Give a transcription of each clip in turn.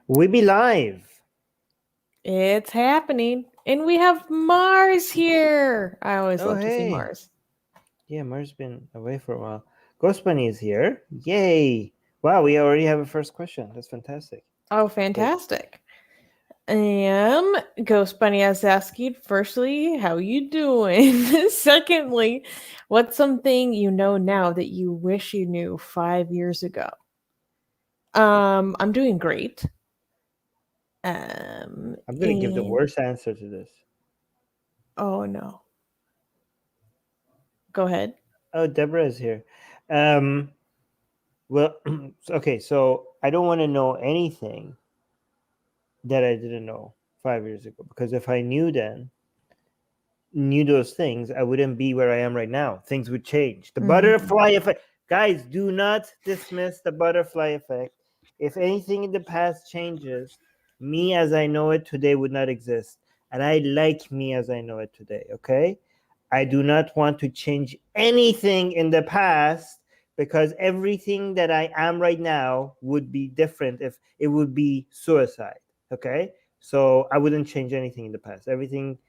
We be live. It's happening. And we have Mars here. I always Oh, love to see hey. Mars. Yeah, Mars been away for a while. Ghost Bunny is here. Yay. Wow, we already have a first question. That's fantastic. Oh, fantastic. Ghost Bunny is asking, firstly, how you doing? Secondly, what's something you know now that you wish you knew 5 years ago? I'm doing great. I'm going to give the And worst answer to this. oh no. Go ahead. Oh, Deborah is here. Um, well, okay, so I don't want to know anything that I didn't know 5 years ago because if I knew those things, I wouldn't be where I am right now. Things would change. The butterfly effect. Guys, do not dismiss the butterfly effect. If anything in the past changes, me as I know it today would not exist. And I like me as I know it today, okay? I do not want to change anything in the past because everything that I am right now would be different if it would be suicide, okay? So I wouldn't change anything in the past. Everything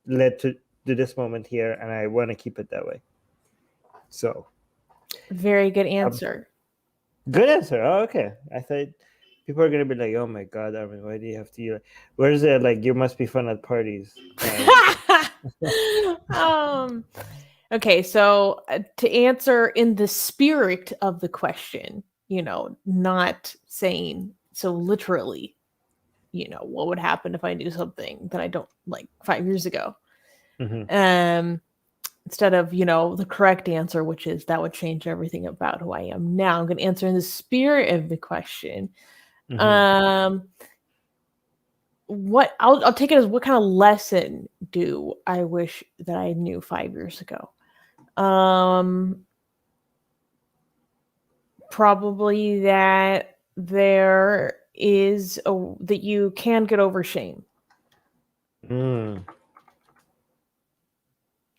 led to this moment here, and I want to keep it that way. So, Very good answer. good answer. Oh, okay. I thought people are gonna be like, "Oh my god, Armin, why do you have to?" Where's it? Like, you must be fun at parties. um okay, so to answer in the spirit of the question, not saying so literally, what would happen if I knew something that I don't like 5 years ago. Mm-hmm. Instead of, the correct answer, which is that would change everything about who I am now, I'm going to answer in the spirit of the question. Mm-hmm. What I'll take it as, what kind of lesson do I wish that I knew 5 years ago? Probably that there is that you can get over shame. Mm.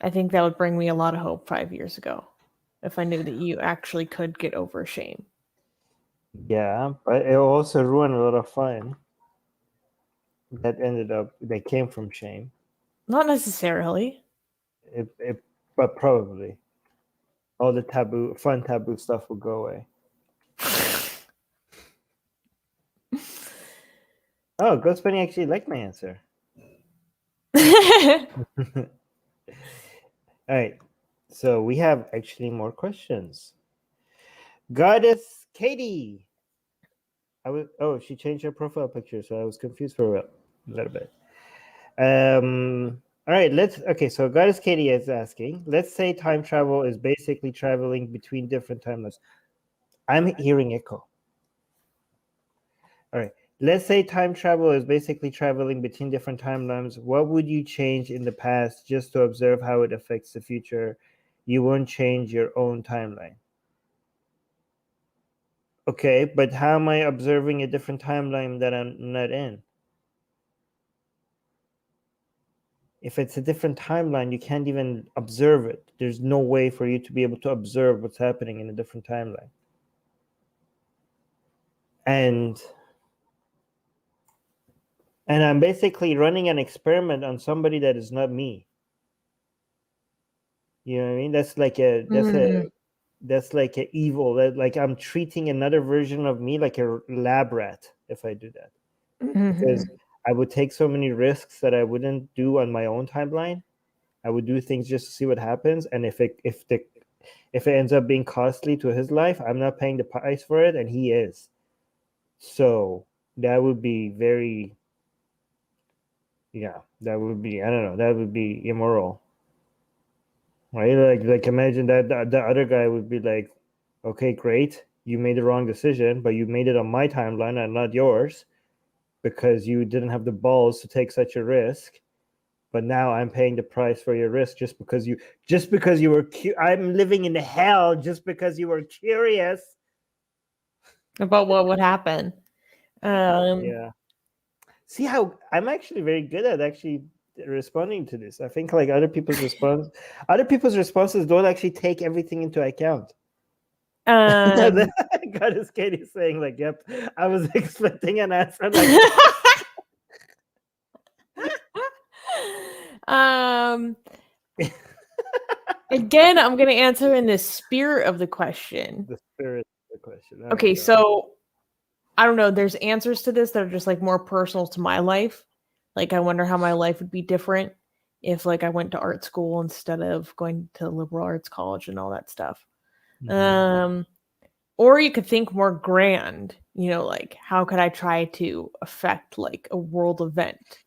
I think that would bring me a lot of hope 5 years ago, if I knew that you actually could get over shame. Yeah, but it also ruined a lot of fun that came from shame. Not necessarily. But probably all the fun taboo stuff will go away. Oh, Ghost Bunny actually liked my answer. All right, so we have actually more questions. Goddess Katie. She changed her profile picture, so I was confused for a little bit. All right, so Goddess Katie is asking, let's say time travel is basically traveling between different timelines. I'm hearing echo. All right, let's say time travel is basically traveling between different timelines. What would you change in the past just to observe how it affects the future? You won't change your own timeline. Okay, but how am I observing a different timeline that I'm not in? If it's a different timeline, you can't even observe it. There's no way for you to be able to observe what's happening in a different timeline. And I'm basically running an experiment on somebody that is not me. You know what I mean? That's like a evil. Like I'm treating another version of me like a lab rat if I do that. Because I would take so many risks that I wouldn't do on my own timeline. I would do things just to see what happens, and if it ends up being costly to his life, I'm not paying the price for it, and he is. So that would be very, that would be, I don't know, that would be immoral, right? Like imagine that the other guy would be like, okay, great, you made the wrong decision, but you made it on my timeline and not yours because you didn't have the balls to take such a risk. But now I'm paying the price for your risk just because you were I'm living in hell just because you were curious About what would happen. Yeah. See how I'm actually very good at actually responding to this. I think like other people's responses don't actually take everything into account. Um, God is Katie saying like, "Yep, I was expecting an answer like." um, again, I'm going to answer in the spirit of the question. The spirit of the question. All Okay, right, so I don't know. There's answers to this that are just like more personal to my life. Like, I wonder how my life would be different if like I went to art school instead of going to liberal arts college and all that stuff. Or you could think more grand, like how could I try to affect like a world event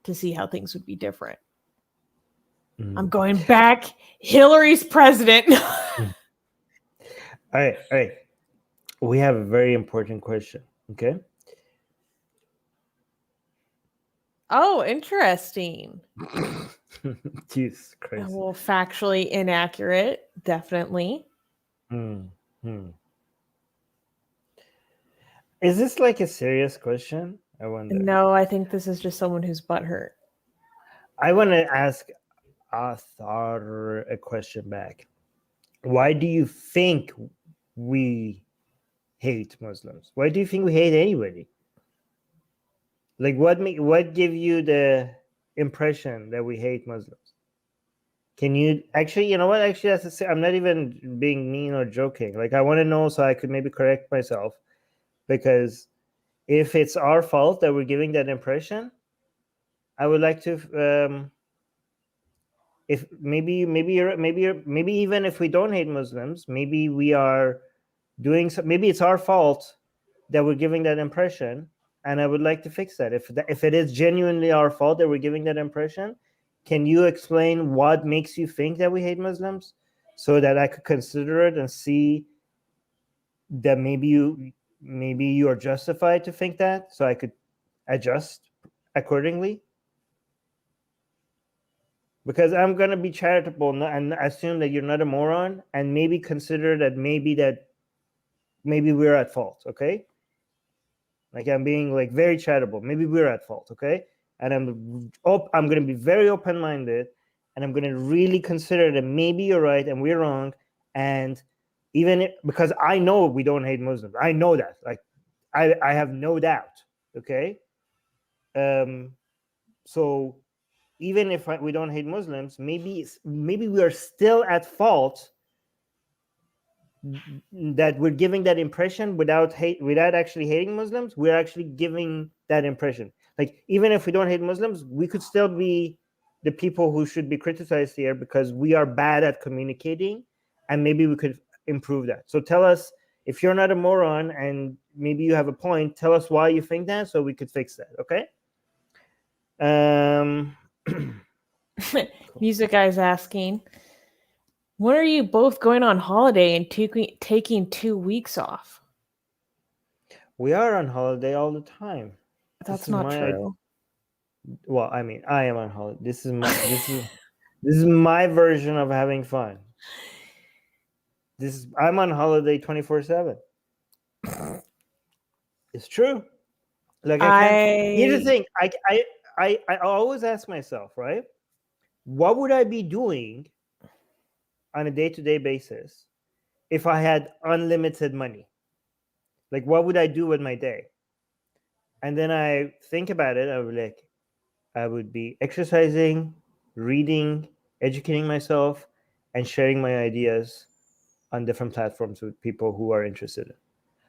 to see how things would be different? I'm going back. Hillary's president. All right. We have a very important question. Okay. Oh, interesting. Jesus Christ. Well, factually inaccurate, definitely. Is this like a serious question? I wonder. No, I think this is just someone who's butthurt. I want to ask Arthur a question back. Why do you think we hate Muslims? Why do you think we hate anybody? Like, what give you the impression that we hate Muslims? Can you actually, you know what? Actually, I'm not even being mean or joking. Like, I want to know so I could maybe correct myself, because if it's our fault that we're giving that impression, I would like to. If maybe even if we don't hate Muslims, maybe we are doing so. Maybe it's our fault that we're giving that impression, and I would like to fix that. If it is genuinely our fault that we're giving that impression, can you explain what makes you think that we hate Muslims, so that I could consider it and see that maybe you are justified to think that, so I could adjust accordingly? Because I'm going to be charitable and assume that you're not a moron, and maybe consider that maybe we're at fault, okay? Like, I'm being like very charitable. Maybe we're at fault, okay? And I'm going to be very open-minded, and I'm going to really consider that maybe you're right and we're wrong. And because I know we don't hate Muslims. I know that. Like, I have no doubt, okay? So even if we don't hate Muslims, maybe we are still at fault that we're giving that impression without actually hating Muslims. We're actually giving that impression. Like, even if we don't hate Muslims, we could still be the people who should be criticized here, because we are bad at communicating, and maybe we could improve that. So tell us, if you're not a moron and maybe you have a point, tell us why you think that, so we could fix that, okay? Music guy's asking, when are you both going on holiday and taking 2 weeks off? We are on holiday all the time. That's not true. Well, I mean, I am on holiday. This is my version of having fun. I'm on holiday 24/7. It's true. Like, here's the thing. I always ask myself, right? What would I be doing on a day-to-day basis if I had unlimited money? Like, what would I do with my day? And then I think about it. I would be exercising, reading, educating myself, and sharing my ideas on different platforms with people who are interested in.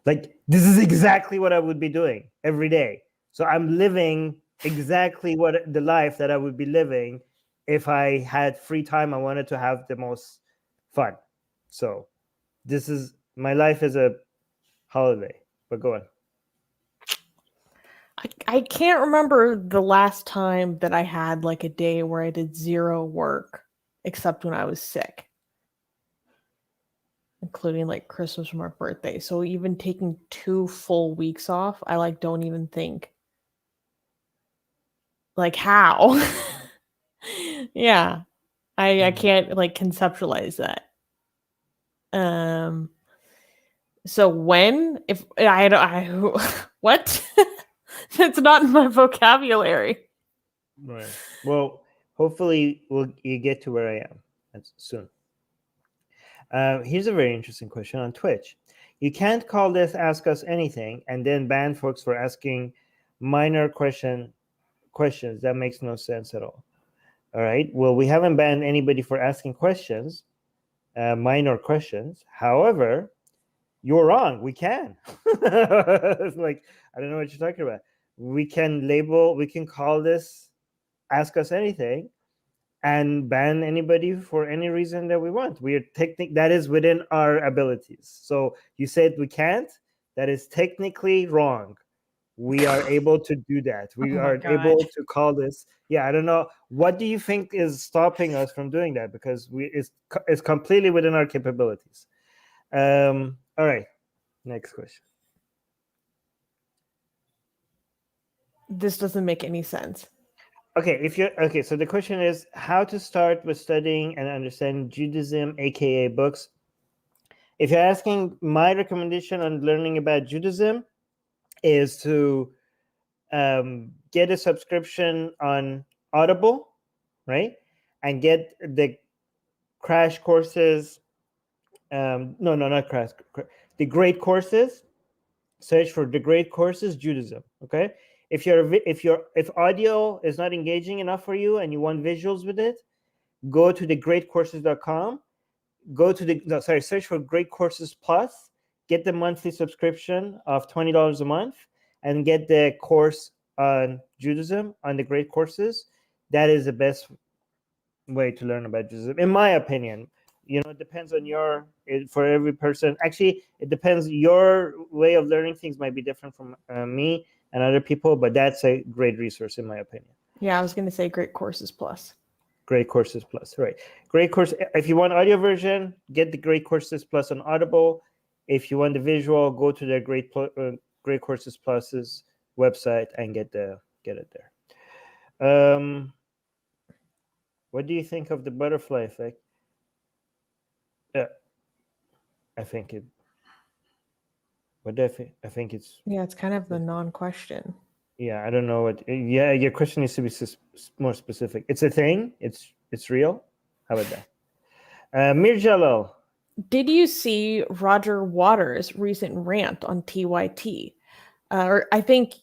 Like, this is exactly what I would be doing every day. So I'm living exactly the life that I would be living if I had free time. I wanted to have the most fun. So my life is a holiday. But go on. I can't remember the last time that I had like a day where I did zero work, except when I was sick, including like Christmas or my birthday. So even taking 2 full weeks off, I like don't even think like how. Yeah, I can't like conceptualize that. So when if I what? That's not in my vocabulary. Right. Well, hopefully you get to where I am soon. Here's a very interesting question on Twitch. You can't call this Ask Us Anything and then ban folks for asking minor questions. That makes no sense at all. All right. Well, we haven't banned anybody for asking questions, minor questions. However, you're wrong. We can. It's like, I don't know what you're talking about. We can call this Ask Us Anything and ban anybody for any reason that we want. We are that is within our abilities. So you said we can't. That is technically wrong. We are able to do that. We are able to call this. Yeah, I don't know. What do you think is stopping us from doing that? Because it's completely within our capabilities. All right. Next question. This doesn't make any sense. Okay, so the question is how to start with studying and understanding Judaism, aka books. If you're asking, my recommendation on learning about Judaism is to get a subscription on Audible, right? And get the crash courses. No, not crash. The great courses. Search for the great courses Judaism. Okay. If audio is not engaging enough for you and you want visuals with it, go to thegreatcourses.com. Search for Great Courses Plus. Get the monthly subscription of $20 a month and get the course on Judaism on the Great Courses. That is the best way to learn about Judaism, in my opinion. It depends on for every person. Actually, it depends. Your way of learning things might be different from me and other people, but that's a great resource in my opinion. Yeah, I was going to say Great Courses Plus. Great Courses Plus, right? Great Course. If you want audio version, get the Great Courses Plus on Audible. If you want the visual, go to the Great Courses Plus's website and get it there. What do you think of the butterfly effect? I think it. What do I think? I think it's. Yeah, it's kind of the non-question. Yeah, I don't know what. Yeah, your question needs to be more specific. It's a thing. It's real. How about that? Mir Jalal. Did you see Roger Waters' recent rant on TYT? Or I think,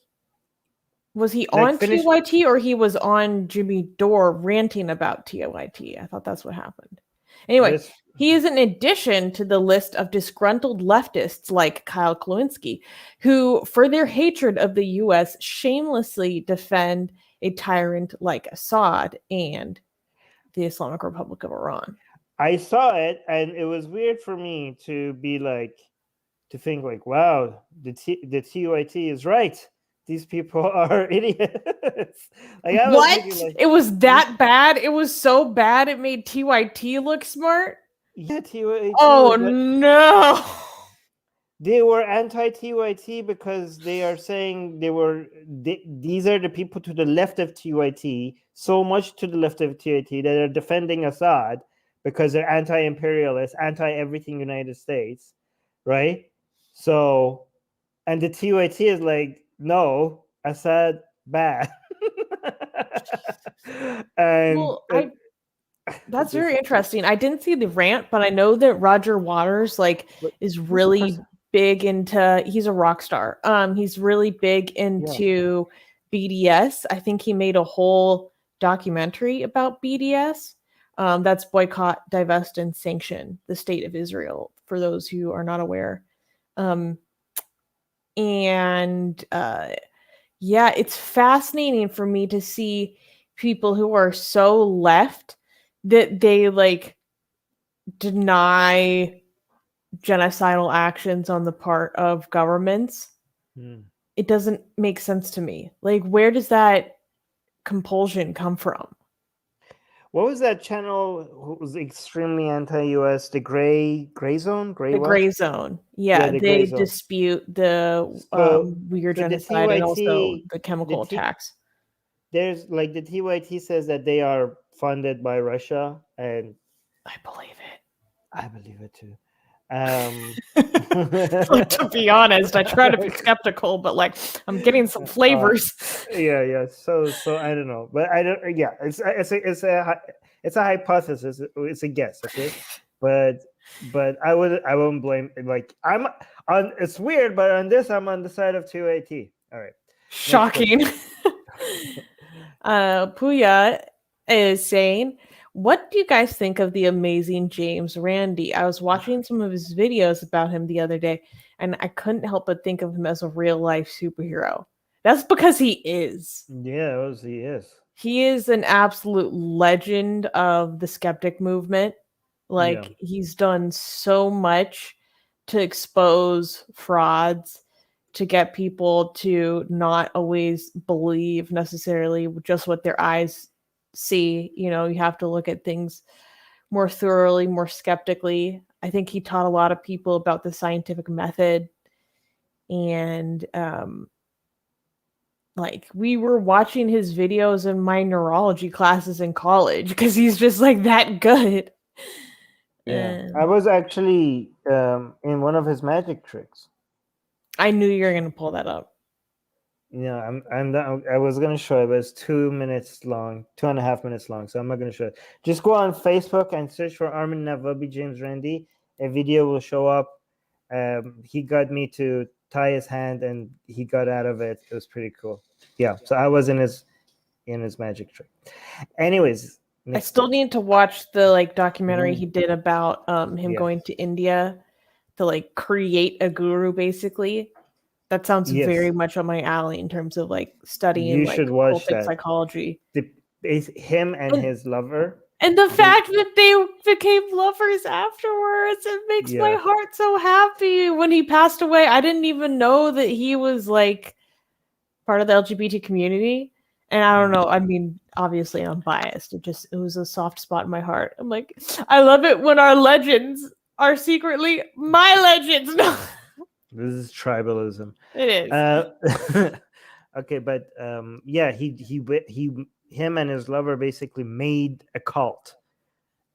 was he on TYT or he was on Jimmy Dore ranting about TYT? I thought that's what happened. Anyway, he is in addition to the list of disgruntled leftists like Kyle Klawinski, who, for their hatred of the U.S., shamelessly defend a tyrant like Assad and the Islamic Republic of Iran. I saw it, and it was weird for me to think like, wow, the TYT is right. These people are idiots. What? It was that bad? It was so bad it made TYT look smart? Yeah, TYT. Oh, no. They were anti-TYT because they are saying these are the people to the left of TYT, so much to the left of TYT that are defending Assad because they're anti-imperialist, anti-everything United States, right? So, and the TYT is like, no, Assad bad. That's very interesting. I didn't see the rant, but I know that Roger Waters is really big into. He's a rock star. He's really big into BDS. I think he made a whole documentary about BDS. That's Boycott, Divest, and Sanction the State of Israel. For those who are not aware. It's fascinating for me to see people who are so left that they deny genocidal actions on the part of governments. It doesn't make sense to me. Where does that compulsion come from? What was that channel who was extremely anti-US? The Gray Zone? Gray Zone. Yeah, they dispute the weird genocide and also the chemical attacks. There's the TYT says that they are funded by Russia, and I believe it. I believe it too. To be honest, I try to be skeptical, but I'm getting some flavors. Yeah. So I don't know, but I don't. Yeah, it's a hypothesis. It's a guess. Okay, but But I won't blame. Like I'm on. It's weird, but on this, I'm on the side of 2AT. All right. Shocking. Puya is saying, what do you guys think of the amazing James Randi? I was watching some of his videos about him the other day, and I couldn't help but think of him as a real life superhero. That's because he is. Yeah, he is. He is an absolute legend of the skeptic movement. Like, Yeah. he's done so much to expose frauds, to get people to not always believe necessarily just what their eyes see. You know, you have to look at things more thoroughly, more skeptically. I think he taught a lot of people about the scientific method. And like, we were watching his videos in my neurology classes in college because he's just like that good. Yeah, I was actually in one of his magic tricks. I knew you were gonna pull that up. Yeah, I was gonna show it, but it's 2 minutes long, 2.5 minutes long, so I'm not gonna show it. Just go on Facebook and search for Armin Navabi James Randi. A video will show up. He got me to tie his hand, and he got out of it. It was pretty cool. Yeah, so I was in his magic trick. Anyways, I still need to watch the like documentary he did about him Yeah. going to India to like create a guru, basically. That sounds Yes. very much on my alley in terms of like studying You like should watch cultic that. psychology. Him and his lover. And the fact that they became lovers afterwards, it makes my Yeah. heart so happy. When he passed away, I didn't even know that he was like part of the LGBT community. And I don't know. I mean, obviously I'm biased. It was a soft spot in my heart. I'm like, I love it when our legends are secretly my legends. No. This is tribalism. It is. Okay, but yeah, him and his lover basically made a cult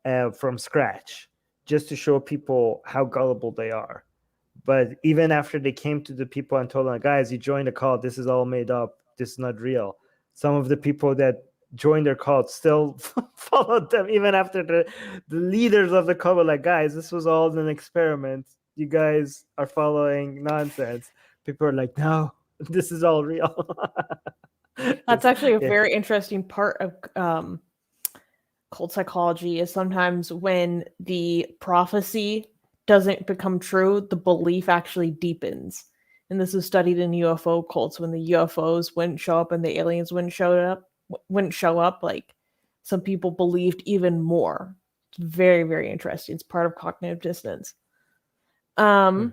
from scratch just to show people how gullible they are. But even after they came to the people and told them, guys, you joined a cult, this is all made up, this is not real. Some of the people that joined their cult still followed them even after the leaders of the cult were like, guys, this was all an experiment. You guys are following nonsense. People are like, no, this is all real. That's actually a very interesting part of cult psychology, is sometimes when the prophecy doesn't become true, the belief actually deepens. And this is studied in UFO cults, when the UFOs wouldn't show up and the aliens wouldn't show up. Like, some people believed even more. It's very, very interesting. It's part of cognitive dissonance. Oh,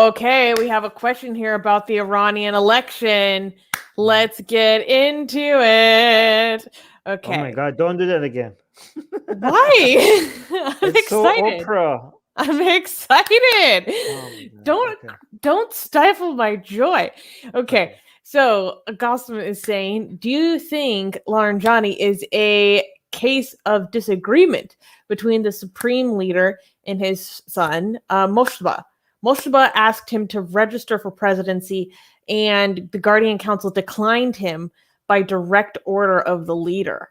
okay. We have a question here about the Iranian election. Let's get into it. Okay. Oh my God, don't do that again. Why? I'm excited. So Oprah. I'm excited. Don't stifle my joy. Okay. So Augustin is saying, do you think Laranjani is a case of disagreement between the supreme leader and his son, Moshtaba? Moshtaba asked him to register for presidency, and the Guardian Council declined him by direct order of the leader.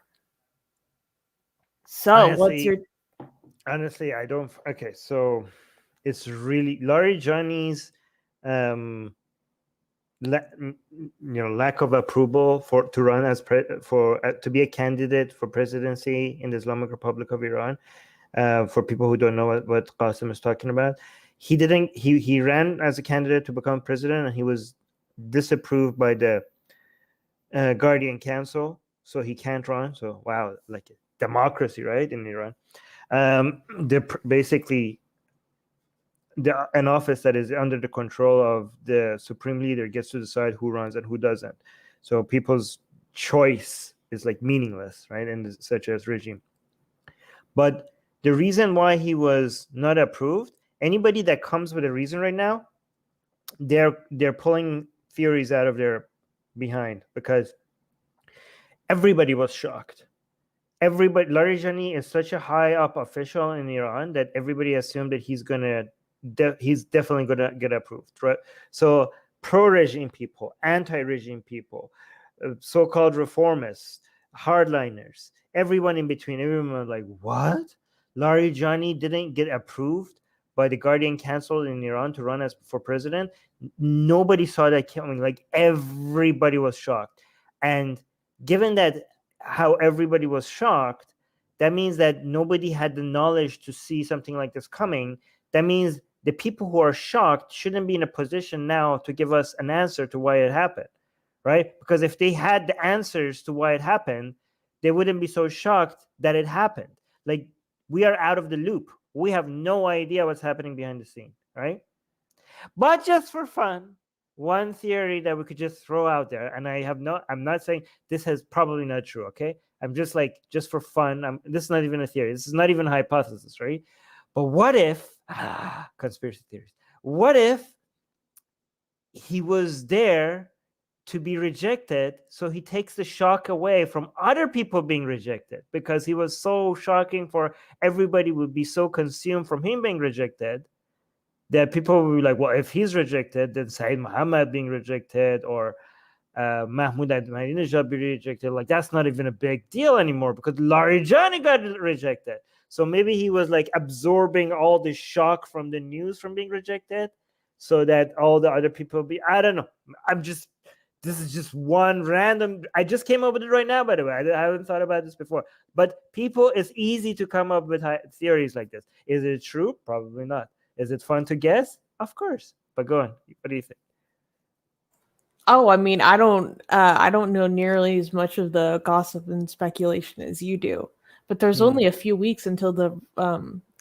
So, honestly, I don't. Okay, so it's really Laranjani's lack of approval to run as to be a candidate for presidency in the Islamic Republic of Iran. For people who don't know what Qasim is talking about, he ran as a candidate to become president, and he was disapproved by the Guardian Council, so he can't run. So wow, like democracy, right, in Iran. Basically an office that is under the control of the supreme leader gets to decide who runs and who doesn't. So people's choice is like meaningless, right, in such a regime. But the reason why he was not approved, anybody that comes with a reason right now, they're pulling theories out of their behind, because everybody was shocked. Laranjani is such a high up official in Iran that everybody assumed that he's definitely gonna get approved, right? So pro-regime people, anti-regime people, so-called reformists, hardliners, everyone in between, everyone was like, what? Larijani didn't get approved by the Guardian Council in Iran to run as for president, nobody saw that coming. Like everybody was shocked. And given that how everybody was shocked, that means that nobody had the knowledge to see something like this coming. That means the people who are shocked shouldn't be in a position now to give us an answer to why it happened, right? Because if they had the answers to why it happened, they wouldn't be so shocked that it happened. Like, we are out of the loop. We have no idea what's happening behind the scene, right? But just for fun, one theory that we could just throw out there, and I'm not saying this is probably not true, okay? I'm just like, just for fun, this is not even a theory. This is not even a hypothesis, right? But what if, conspiracy theories, what if he was there to be rejected, so he takes the shock away from other people being rejected, because he was so shocking for everybody, would be so consumed from him being rejected that people will be like, well, if he's rejected, then Saeed Muhammad being rejected, or Mahmoud Ahmadinejad be rejected. Like, that's not even a big deal anymore because Larijani got rejected. So maybe he was like absorbing all the shock from the news from being rejected, so that all the other people be, I don't know. This is just one random, I just came up with it right now, by the way. I haven't thought about this before. But people, it's easy to come up with theories like this. Is it true? Probably not. Is it fun to guess? Of course. But go on. What do you think? Oh, I mean, I don't know nearly as much of the gossip and speculation as you do. But there's only a few weeks until the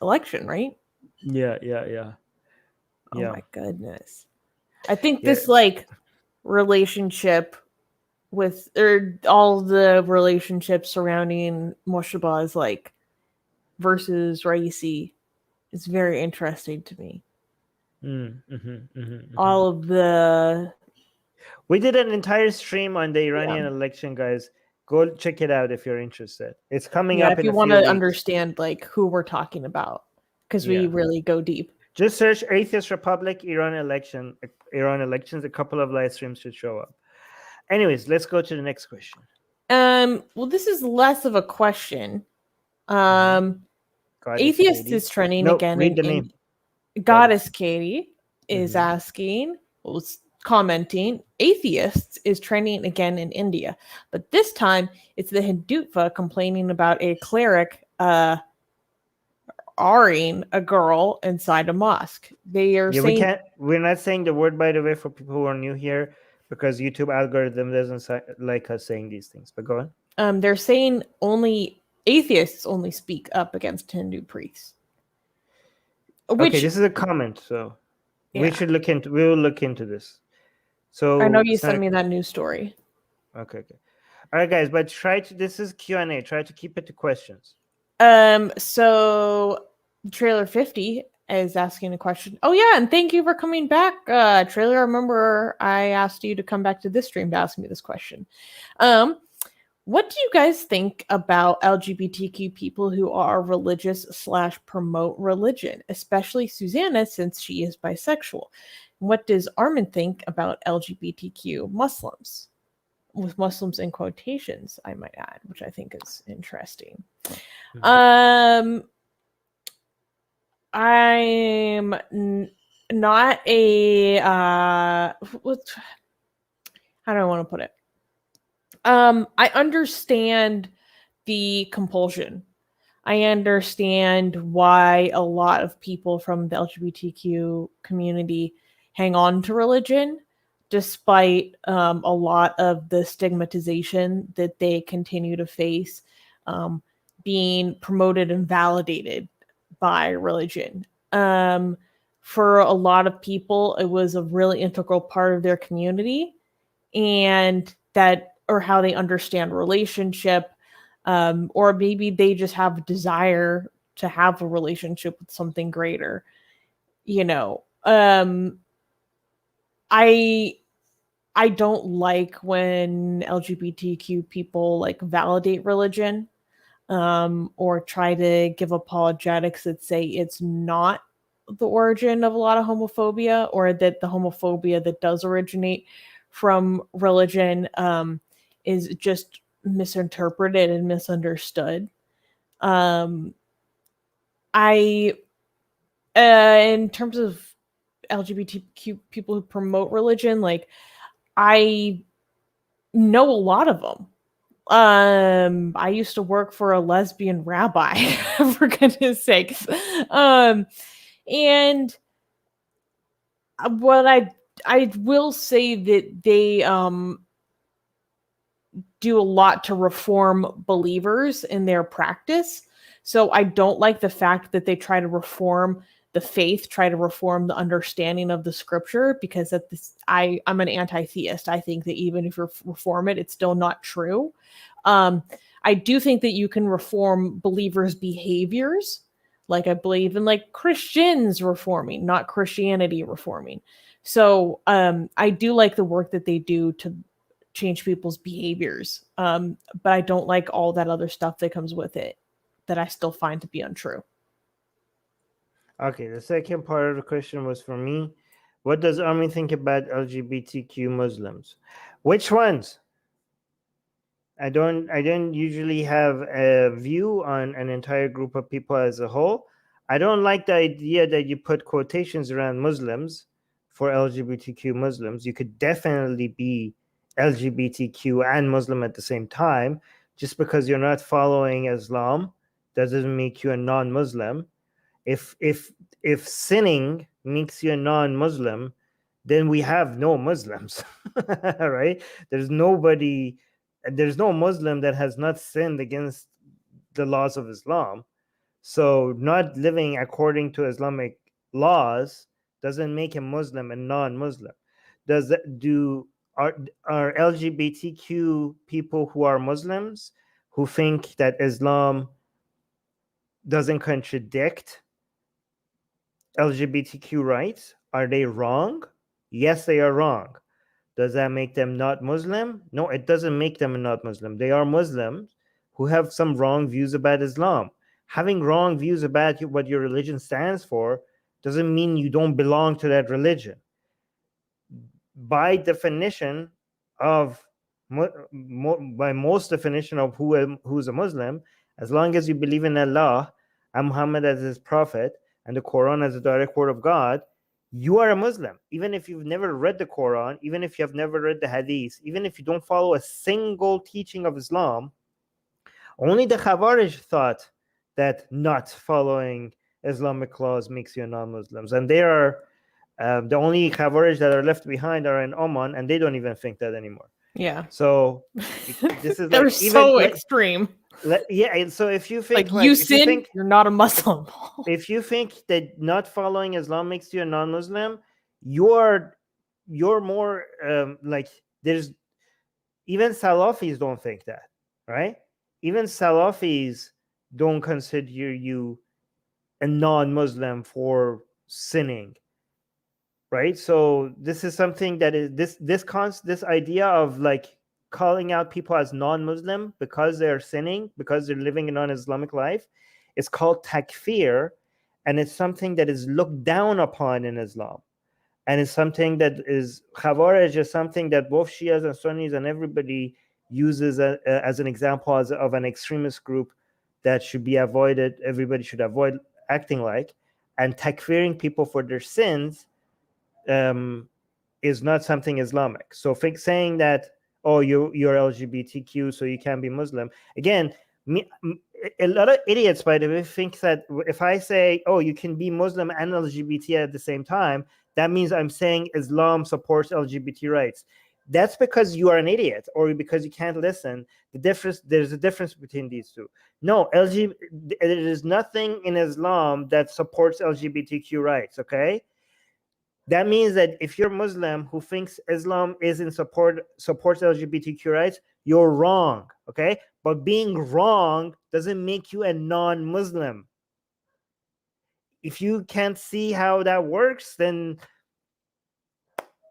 election, right? Yeah. Oh my goodness. I think this like relationship with, or all the relationships surrounding Moshabah is like versus Raisi is very interesting to me. All of the, we did an entire stream on the Iranian election, guys. Go check it out if you're interested. It's coming up if in you a want few to weeks. understand like who we're talking about, because we really go deep. Just search Atheist Republic, Iran elections. A couple of live streams should show up. Anyways, let's go to the next question. Well, this is less of a question. Atheist is trending again. Read the name. Goddess Katie is asking, was commenting, atheists is trending again in India, but this time it's the Hindutva complaining about a cleric R-ing a girl inside a mosque. They are saying, we're not saying the word, by the way, for people who are new here, because YouTube algorithm doesn't like us saying these things. But go on. They're saying only atheists only speak up against Hindu priests. Okay, this is a comment, so we will look into this. So I know you sent me that news story. Okay. All right, guys, but this is Q&A. Try to keep it to questions. So Trailer 50 is asking a question. Oh yeah, and thank you for coming back, Trailer. I remember I asked you to come back to this stream to ask me this question. What do you guys think about LGBTQ people who are religious / promote religion, especially Susanna, since she is bisexual? What does Armin think about LGBTQ Muslims? With Muslims in quotations, I might add, which I think is interesting. I'm not a how do I want to put it? I understand the compulsion. I understand why a lot of people from the LGBTQ community hang on to religion, despite a lot of the stigmatization that they continue to face, being promoted and validated by religion. For a lot of people, it was a really integral part of their community, and that, or how they understand relationship, or maybe they just have a desire to have a relationship with something greater. I don't like when LGBTQ people like validate religion, or try to give apologetics that say it's not the origin of a lot of homophobia, or that the homophobia that does originate from religion is just misinterpreted and misunderstood. In terms of LGBTQ people who promote religion, like I know a lot of them. I used to work for a lesbian rabbi, for goodness sakes. And what I will say that they do a lot to reform believers in their practice. So I don't like the fact that they try to reform the faith, try to reform the understanding of the scripture, because I'm an anti-theist. I think that even if you reform it, it's still not true. I do think that you can reform believers' behaviors. Like I believe in like Christians reforming, not Christianity reforming. So I do like the work that they do to change people's behaviors. But I don't like all that other stuff that comes with it that I still find to be untrue. Okay, the second part of the question was for me. What does Armin think about LGBTQ Muslims? Which ones? I don't usually have a view on an entire group of people as a whole. I don't like the idea that you put quotations around Muslims for LGBTQ Muslims. You could definitely be LGBTQ and Muslim at the same time. Just because you're not following Islam doesn't make you a non-Muslim. If sinning makes you a non-Muslim, then we have no Muslims, right? There's no Muslim that has not sinned against the laws of Islam. So not living according to Islamic laws doesn't make a Muslim a non-Muslim. Are LGBTQ people who are Muslims who think that Islam doesn't contradict LGBTQ rights, are they wrong? Yes, they are wrong. Does that make them not Muslim? No, it doesn't make them not Muslim. They are Muslims who have some wrong views about Islam. Having wrong views about what your religion stands for doesn't mean you don't belong to that religion. By definition of, by most definition of who's a Muslim, as long as you believe in Allah and Muhammad as his prophet and the Quran as a direct word of God, you are a Muslim. Even if you've never read the Quran, even if you have never read the Hadith, even if you don't follow a single teaching of Islam, only the Khawarij thought that not following Islamic laws makes you a non-Muslims. And they are the only Khawarij that are left behind are in Oman, and they don't even think that anymore. Yeah. So this is they're like, so extreme. Yeah. So if you think you sin, you're not a Muslim. If you think that not following Islam makes you a non-Muslim, you're more like, there's even Salafis don't think that, right? Even Salafis don't consider you a non-Muslim for sinning, right? So this is something that is this idea of like calling out people as non-Muslim because they're sinning, because they're living a non-Islamic life, is called takfir, and it's something that is looked down upon in Islam. And it's something that is, Khawarij is something that both Shias and Sunnis and everybody uses as an example of an extremist group that should be avoided. Everybody should avoid acting like. And takfiring people for their sins is not something Islamic. So saying that, oh, you're LGBTQ, so you can't be Muslim. Again, a lot of idiots, by the way, think that if I say, oh, you can be Muslim and LGBT at the same time, that means I'm saying Islam supports LGBT rights. That's because you are an idiot or because you can't listen. There's a difference between these two. No, there is nothing in Islam that supports LGBTQ rights, okay? That means that if you're Muslim who thinks Islam supports LGBTQ rights, you're wrong, okay? But being wrong doesn't make you a non-Muslim. If you can't see how that works, then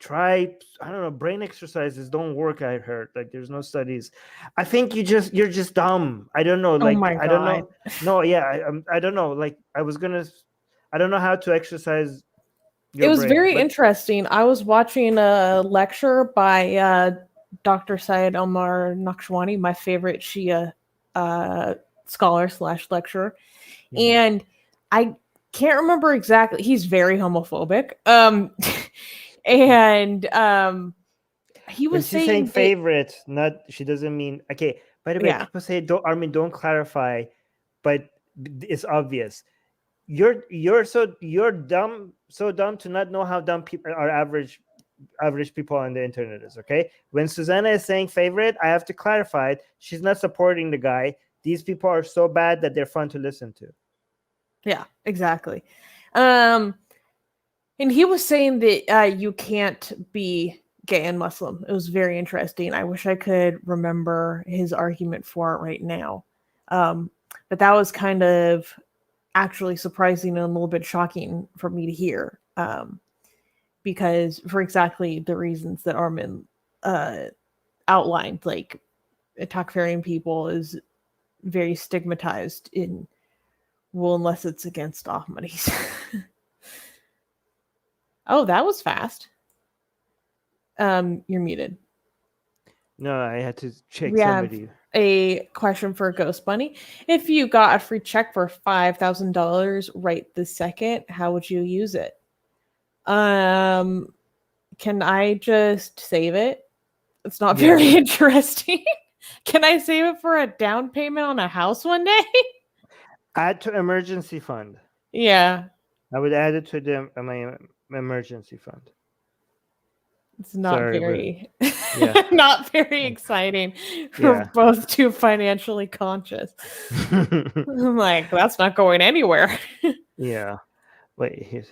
try, I don't know, brain exercises don't work, I heard. Like, there's no studies. I think you're just dumb. I don't know. Like, oh my God. I don't know. No, yeah, I don't know. Like, I don't know how to exercise it was very interesting. I was watching a lecture by Dr. Syed Omar Naqshwani, my favorite Shia scholar / lecturer. Mm-hmm. And I can't remember exactly. He's very homophobic. And he When was she's saying saying that, favorite, not she doesn't mean okay. By the way, yeah, people say don't Armin, don't clarify, but it's obvious. You're dumb, so dumb to not know how dumb people are average people on the internet is. Okay, when Susanna is saying favorite, I have to clarify it. She's not supporting the guy. These people are so bad that they're fun to listen to. yeah, exactly. And he was saying that you can't be gay and Muslim. It was very interesting. I wish I could remember his argument for it right now. But that was kind of actually surprising and a little bit shocking for me to hear. Because for exactly the reasons that Armin outlined, like Takfarian people is very stigmatized in, well, unless it's against Ahmadis. Oh, that was fast. You're muted. No, I had to check We have somebody. a question for Ghost Bunny. If you got a free check for $5,000 right this second, how would you use it? Can I just save it? It's not very interesting. Can I save it for a down payment on a house one day? Add to emergency fund. Yeah. I would add it to my emergency fund. It's not very yeah. not very exciting for both too financially conscious. I'm like, that's not going anywhere. Yeah. Wait,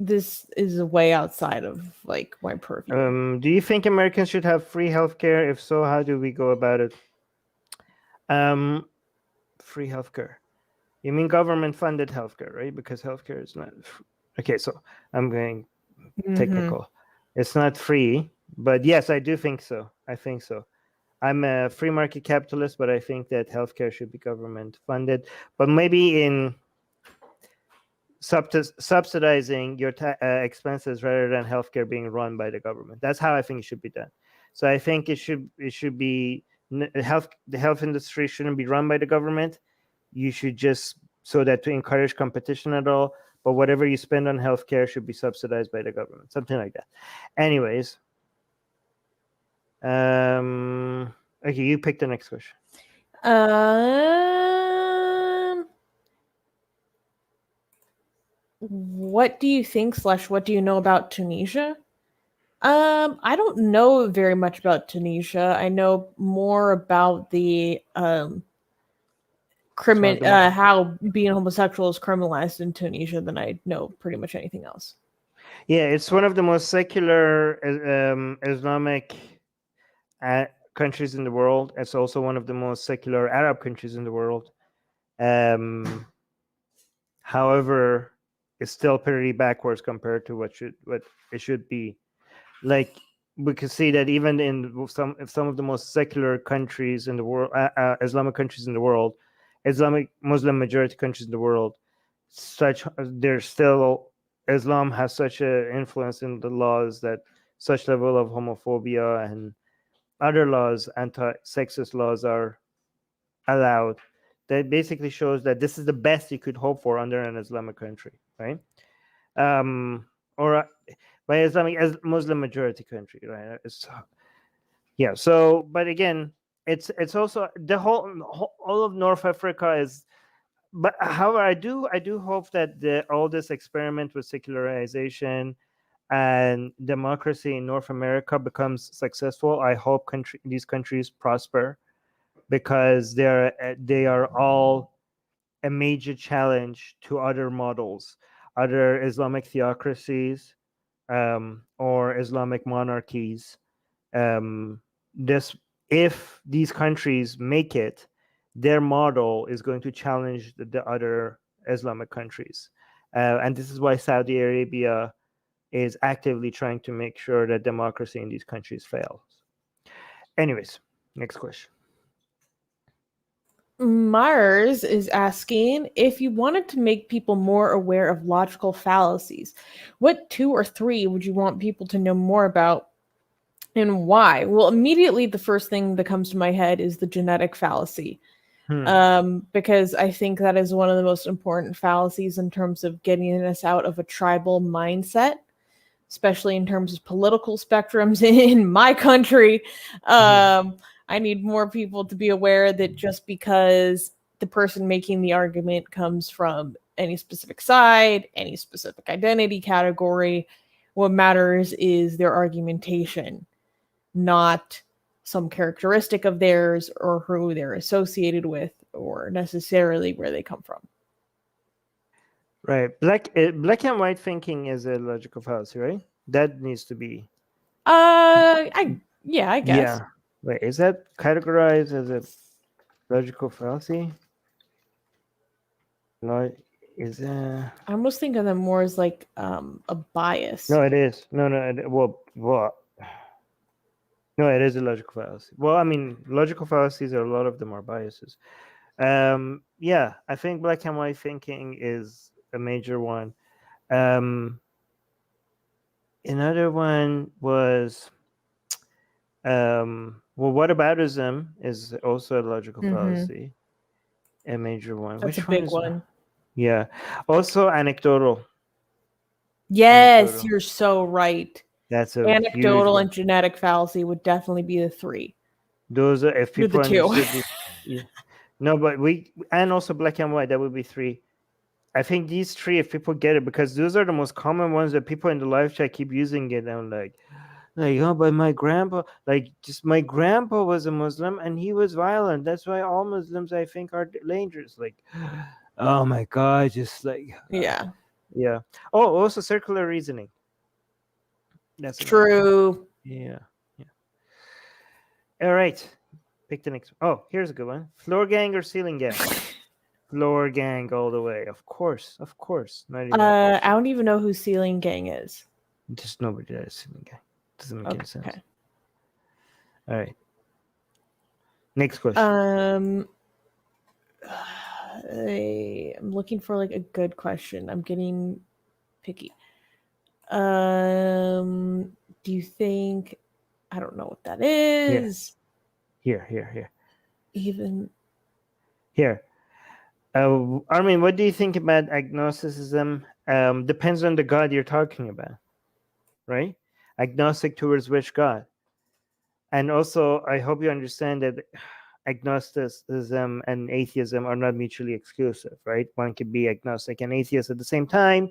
this is way outside of like my purview. Do you think Americans should have free healthcare? If so, how do we go about it? Free healthcare. You mean government-funded healthcare, right? Because healthcare is not okay. So I'm going technical. It's not free, but yes, I do think so. I think so. I'm a free market capitalist, but I think that healthcare should be government-funded, but maybe in subsidizing your expenses rather than healthcare being run by the government. That's how I think it should be done. So I think it should be the health industry shouldn't be run by the government. You should just so that to encourage competition at all. But whatever you spend on healthcare should be subsidized by the government, something like that. Anyways, okay, you pick the next question. What do you think / what do you know about Tunisia? I don't know very much about Tunisia. I know more about the how being homosexual is criminalized in Tunisia than I know pretty much anything else. Yeah, it's one of the most secular Islamic countries in the world. It's also one of the most secular Arab countries in the world. However, it's still pretty backwards compared to what it should be. Like we can see that even in some of the most secular countries in the world, Islamic countries in the world, Islamic Muslim majority countries in the world, there's still Islam has such an influence in the laws that such level of homophobia and other laws, anti-sexist laws, are allowed. That basically shows that this is the best you could hope for under an Islamic country, right? Or by Islamic as Muslim majority country, right? Yeah. So, but again, it's also the all of North Africa is. But however, I do hope that all this experiment with secularization and democracy in North America becomes successful. I hope these countries prosper because they are all a major challenge to other models, other Islamic theocracies, or Islamic monarchies. If these countries make it, their model is going to challenge the other Islamic countries, and this is why Saudi Arabia is actively trying to make sure that democracy in these countries fails. Anyways, next question. Mars is asking, if you wanted to make people more aware of logical fallacies, what 2 or 3 would you want people to know more about and why? Well, immediately the first thing that comes to my head is the genetic fallacy. Because I think that is one of the most important fallacies in terms of getting us out of a tribal mindset, especially in terms of political spectrums in my country. I need more people to be aware that just because the person making the argument comes from any specific side, any specific identity category, what matters is their argumentation, not some characteristic of theirs or who they're associated with or necessarily where they come from. Right. Black and white thinking is a logical fallacy, right? That needs to be. I guess. Yeah. Wait, is that categorized as a logical fallacy? No, is I almost think of them more as like a bias. No, it is. No, well, no, it is a logical fallacy. Well, I mean, logical fallacies are a lot of them are biases. Yeah, I think black and white thinking is a major one. Another one was well, whataboutism is also a logical fallacy, a major one. That's Which a big is one. Yeah. Also anecdotal. Yes, Anecdotal. you're so right. That's a anecdotal huge and genetic fallacy would definitely be the three. Those are if You're people the two. understood yeah. No, but and also black and white, that would be three. I think these three, if people get it, because those are the most common ones that people in the live chat keep using it. And I'm like, oh, but my grandpa, my grandpa was a Muslim and he was violent. That's why all Muslims, I think, are dangerous. Like, oh my God, just like, yeah. Yeah. Oh, also circular reasoning. That's true. Yeah. All right. Pick the next one. Oh, here's a good one. Floor gang or ceiling gang? Floor gang all the way. Of course. Not even I don't even know who ceiling gang is. Just nobody that is ceiling gang. Doesn't make any sense. Okay. All right. Next question. I'm looking for like a good question. I'm getting picky. Do you think I don't know what that is? Here. Even here. Armin, what do you think about agnosticism? Depends on the God you're talking about, right? Agnostic towards which God? And also, I hope you understand that agnosticism and atheism are not mutually exclusive, right? One could be agnostic and atheist at the same time.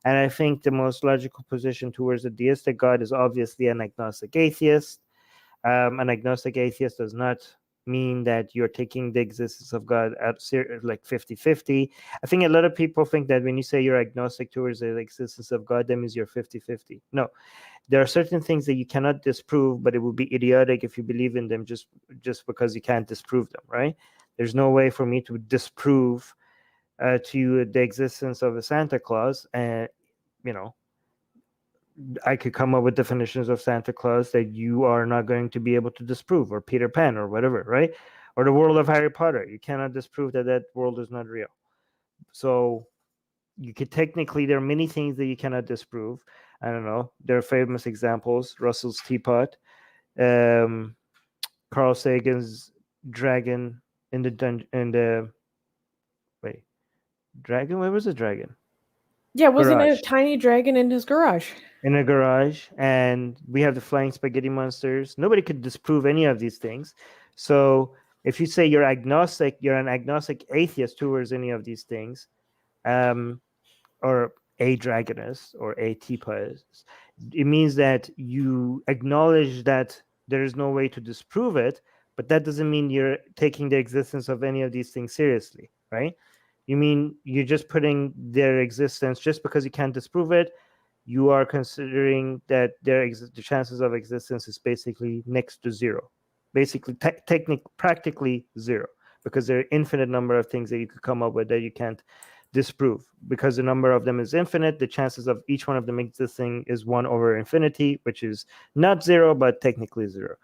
And I think the most logical position towards a deistic God is obviously an agnostic atheist. An agnostic atheist does not mean that you're taking the existence of God at like 50-50. I think a lot of people think that when you say you're agnostic towards the existence of God, that means you're 50-50. No, there are certain things that you cannot disprove, but it would be idiotic if you believe in them just because you can't disprove them, right? There's no way for me to disprove to you the existence of a Santa Claus, and I could come up with definitions of Santa Claus that you are not going to be able to disprove, or Peter Pan, or whatever, right? Or the world of Harry Potter. You cannot disprove that world is not real. So you could technically, there are many things that you cannot disprove. I don't know. There are famous examples: Russell's teapot, Carl Sagan's dragon in the dragon. Where was the dragon? Yeah, wasn't it a tiny dragon in his garage? In a garage, and we have the flying spaghetti monsters. Nobody could disprove any of these things. So if you say you're agnostic, you're an agnostic atheist towards any of these things, or a dragonist or a teapot, it means that you acknowledge that there is no way to disprove it, but that doesn't mean you're taking the existence of any of these things seriously, right? You mean you're just putting their existence, just because you can't disprove it, you are considering that the chances of existence is basically next to zero, basically practically zero, because there are infinite number of things that you could come up with that you can't disprove. Because the number of them is infinite, the chances of each one of them existing is 1 over infinity, which is not zero, but technically zero.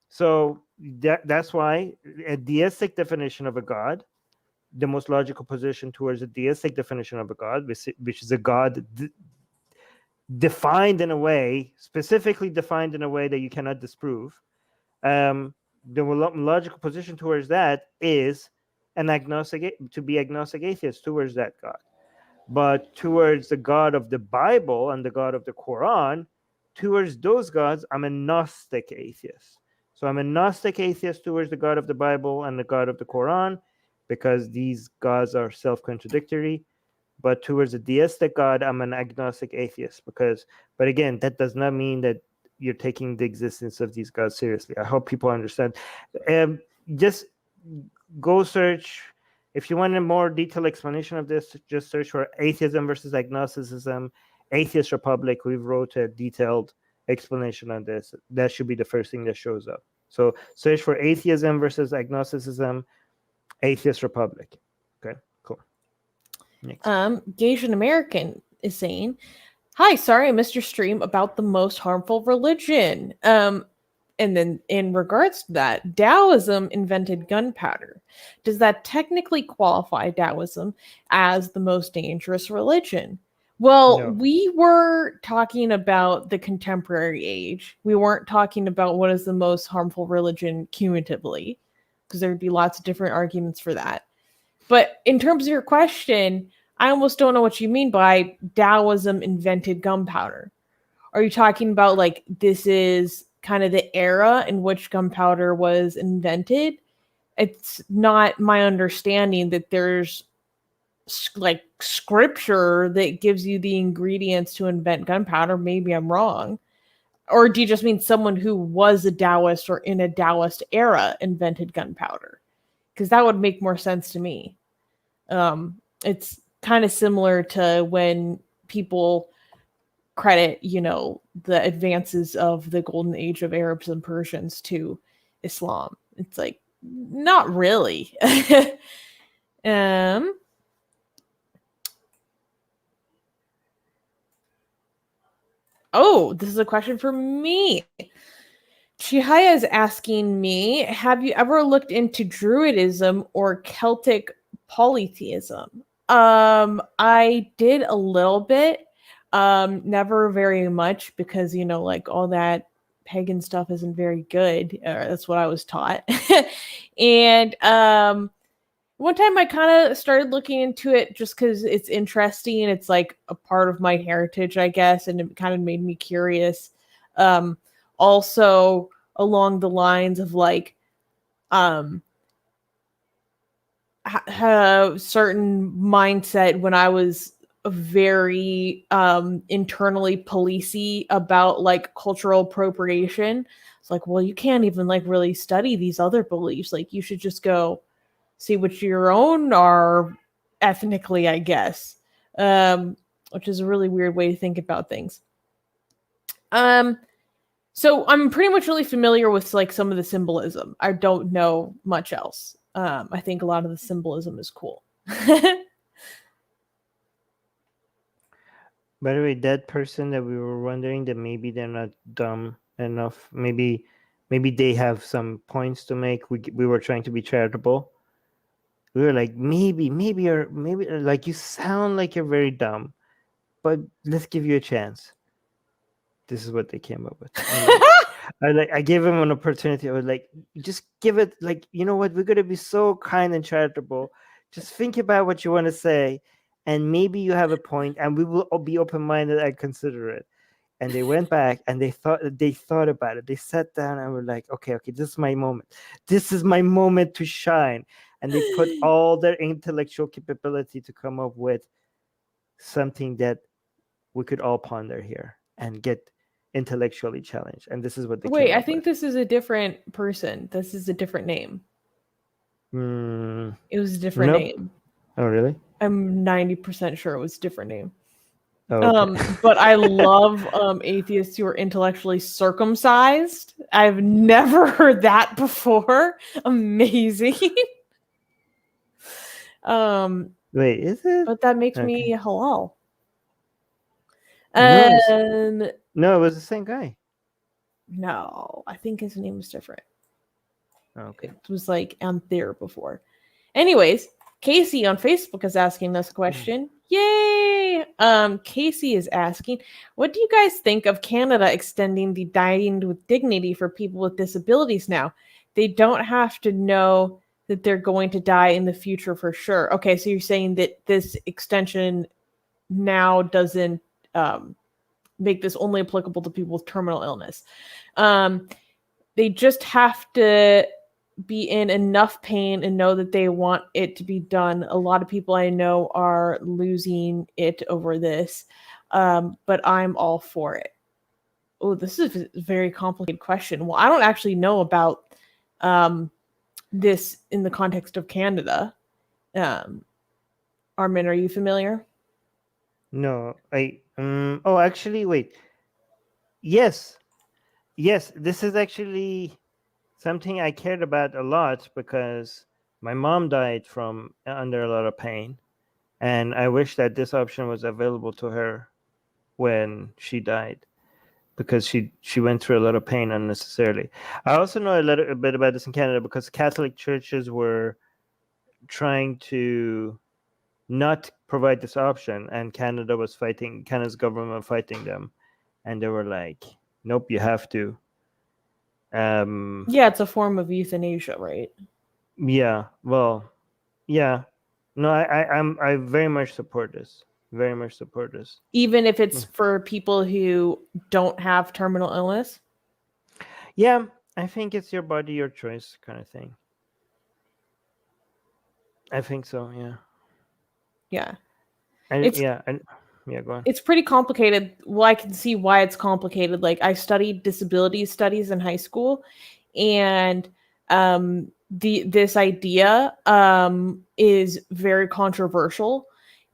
So that's why a deistic definition of a God, the most logical position towards a deistic definition of a God, which is a God defined in a way, specifically defined in a way that you cannot disprove, the logical position towards that is to be agnostic atheist towards that God. But towards the God of the Bible and the God of the Quran, towards those gods, I'm a Gnostic atheist. So I'm a Gnostic atheist towards the God of the Bible and the God of the Quran, because these gods are self-contradictory. But towards a deistic God, I'm an agnostic atheist, but again, that does not mean that you're taking the existence of these gods seriously. I hope people understand. Just go search. If you want a more detailed explanation of this, just search for atheism versus agnosticism, Atheist Republic. We wrote a detailed explanation on this. That should be the first thing that shows up. So search for atheism versus agnosticism, Atheist Republic. Okay, cool. Next. Gasian American is saying, "Hi, sorry I missed your stream about the most harmful religion." And then in regards to that, Taoism invented gunpowder. Does that technically qualify Taoism as the most dangerous religion? Well, No. we were talking about the contemporary age. We weren't talking about what is the most harmful religion cumulatively, because there would be lots of different arguments for that. But in terms of your question, I almost don't know what you mean by Taoism invented gunpowder. Are you talking about like this is kind of the era in which gunpowder was invented? It's not my understanding that there's like scripture that gives you the ingredients to invent gunpowder. Maybe I'm wrong. Or do you just mean someone who was a Taoist or in a Taoist era invented gunpowder? Because that would make more sense to me. It's kind of similar to when people credit, the advances of the golden age of Arabs and Persians to Islam. It's like, not really. Oh, this is a question for me. Chihaya is asking me, have you ever looked into Druidism or Celtic polytheism? I did a little bit. Never very much, because like all that pagan stuff isn't very good. That's what I was taught. And one time I kind of started looking into it just because it's interesting. It's like a part of my heritage, I guess, and it kind of made me curious. Also along the lines of like certain mindset when I was very internally policey about like cultural appropriation. It's like, well, you can't even like really study these other beliefs. Like you should just go see what your own are ethnically, I guess. Which is a really weird way to think about things. So I'm pretty much really familiar with like some of the symbolism. I don't know much else. I think a lot of the symbolism is cool. By the way, that person that we were wondering that maybe they're not dumb enough, maybe they have some points to make. We were trying to be charitable. We were like, maybe like you sound like you're very dumb, but let's give you a chance. This is what they came up with. I gave him an opportunity. I was like, just give it, like, you know what? We're gonna be so kind and charitable. Just think about what you want to say, and maybe you have a point, and we will be open-minded and consider it. And they went back and they thought about it. They sat down and were like, okay, this is my moment. This is my moment to shine. And they put all their intellectual capability to come up with something that we could all ponder here and get intellectually challenged. And this is what they Wait, came I up think with. this is a different person. This is a different name. It was a different name. Oh, really? I'm 90% sure it was a different name. Oh, okay. But I love atheists who are intellectually circumcised. I've never heard that before. Amazing. Wait, is it? But that makes me halal. No, it was the same guy. No, I think his name was different. Okay. It was like on there before. Anyways, Casey on Facebook is asking this question. Yay! Casey is asking, what do you guys think of Canada extending the dying with dignity for people with disabilities now? they don't have to know that they're going to die in the future for sure. Okay, so you're saying that this extension now doesn't make this only applicable to people with terminal illness. They just have to be in enough pain and know that they want it to be done. A lot of people I know are losing it over this, but I'm all for it. Oh, this is a very complicated question. Well, I don't actually know about this in the context of Canada. Armin, are you familiar? No, oh, actually, wait. Yes, this is actually something I cared about a lot because my mom died from under a lot of pain, and I wish that this option was available to her when she died, because she went through a lot of pain unnecessarily. I also know a bit about this in Canada because Catholic churches were trying to not provide this option, and Canada's government fighting them, and they were like, nope, you have to. Yeah, it's a form of euthanasia, right? Yeah, well, yeah. No, I very much support this. Very much support this. Even if it's for people who don't have terminal illness? Yeah, I think it's your body, your choice kind of thing. I think so, yeah. Yeah. Yeah, go on. It's pretty complicated. Well, I can see why it's complicated. Like, I studied disability studies in high school, and this idea is very controversial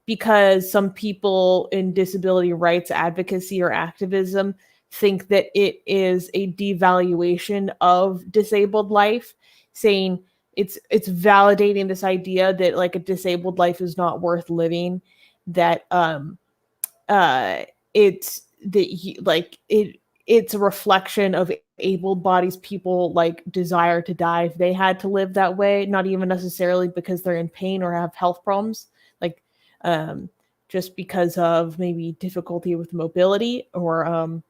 because some people in disability rights advocacy or activism think that it is a devaluation of disabled life, saying it's validating this idea that like a disabled life is not worth living, that it's it's a reflection of able-bodied people like desire to die if they had to live that way, not even necessarily because they're in pain or have health problems, like just because of maybe difficulty with mobility or